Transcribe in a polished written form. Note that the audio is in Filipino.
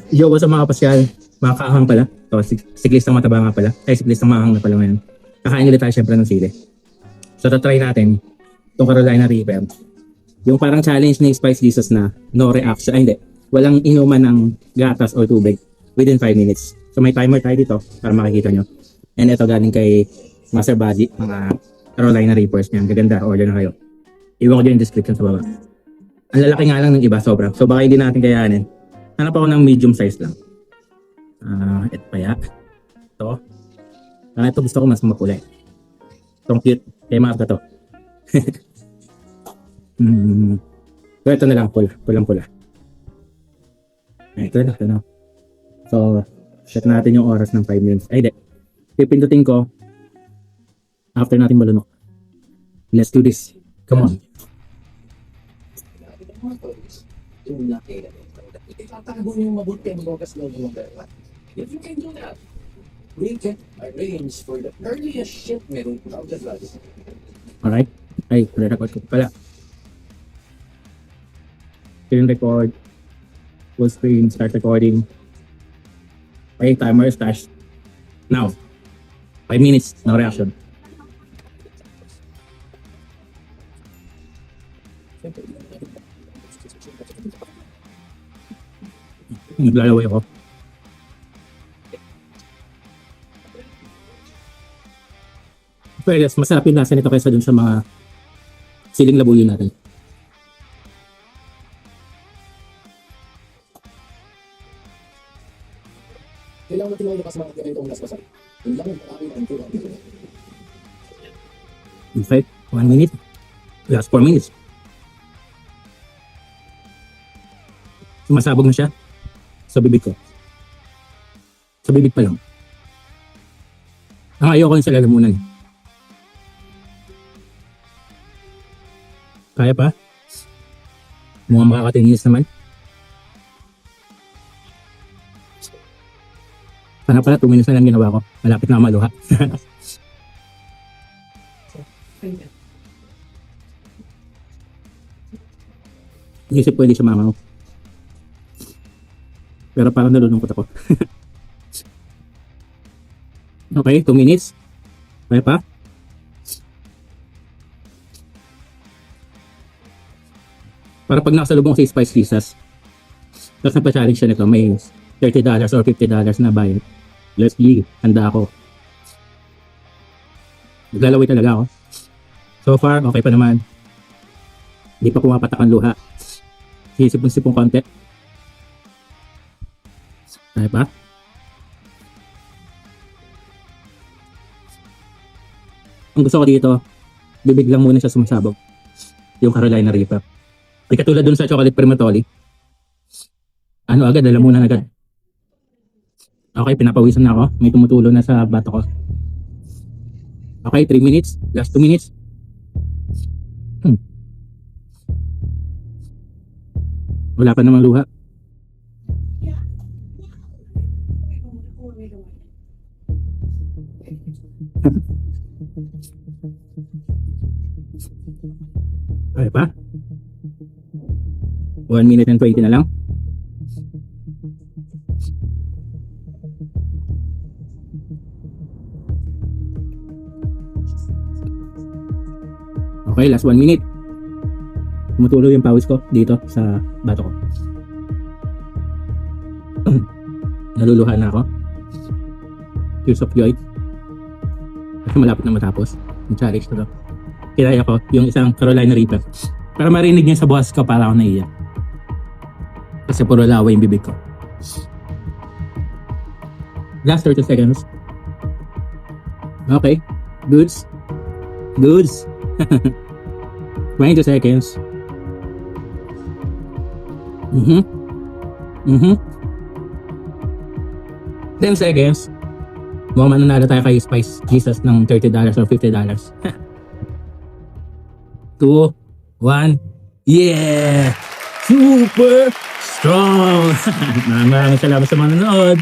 Yo, what's up mga pasyal? Mga kaahang pala. So, siklistang mataba nga pala. Ay, siklistang maahang na pala ngayon. Kakain ulit tayo syempre ng sili. So, try natin itong Carolina Reaper. Yung parang challenge ni Spice Jesus na no reaction. Ay, hindi. Walang inuman ng gatas o tubig within 5 minutes. So, may timer tayo dito para makikita nyo. And ito galing kay Master Body, mga Carolina Reapers niyan. Gaganda, order na kayo. Iwan ko dyan yung description sa baba. Ang lalaki nga lang ng iba, sobra. So, baka hindi natin kayanin. Hanap ako ng medium size lang. Ito kaya. Ito. Ito gusto ko mas makulay. Itong cute. Kaya mga to. So ito na lang. Pulang-pula. Ito na. So, set natin yung oras ng 5 minutes. Ay, di. Pipindutin ko after natin malunok. Let's do this. Come on. Itatago yung mabuti ang bukas ng mga. If you can do that, we can arrange for the earliest shipment of the drugs. Alright. Ay, record ko pala. Screen record. Full screen. Start recording. Okay, timer starts. Now. 5 minutes. No reaction. Naglalaway ako. Pero yes, masarap yung lasa nito kaysa dun sa mga siling labuyo natin. Kailangan natin mga lakas mga ganitong laspasan. Yung lang ang aking ang tulad. Okay, 1 minute. Last 4 minutes. Sumasabog na siya sa bibig ko. Sa bibig pa lang. Ang ayoko yung sa lalamunan. Kaya pa? Mukhang makakatinis naman. Sana pala 2 minutes na lang ginawa ko. Malapit na maluha. Isip pwede siya mamaw. Pero parang nalulungkot ako. Okay, 2 minutes. Kaya pa? Para pag nakasalubong ko sa Spice Jesus, tapos nagpa-challenge siya nito, may $30 or $50 na bayad. Let's see, handa ako. Naglalaway talaga ako. So far, okay pa naman. Hindi pa pumapatak ang luha. Sisipon-sipon konti. Kaya pa? Ang gusto ko dito, bibig lang muna siya sumasabog. Yung Carolina Reaper. Ay katulad dun sa chocolate primatoli. Ano agad, lalamunan agad. Okay, pinapawisan na ako. May tumutulo na sa bato ko. Okay, 3 minutes. Last 2 minutes. Wala pa namang luha. Kaya pa? 1 minute and 20 na lang. Okay, last 1 minute. Tumutulo yung pawis ko dito sa bato ko. Naluluha na ako. Tears of joy. Kasi malapit na matapos yung challenge na to. Kinaya ko yung isang Carolina Reaper. Para marinig niya sa buhas ko para ako naiyak. Kasi puro laway yung bibig ko. Last 30 seconds. Okay. Goods. 20 seconds. 10 seconds. Mukhang mananalo tayo kay Spice Jesus ng $30 or $50. 2, 1. Yeah! Super strong! Maraming salamat sa manonood.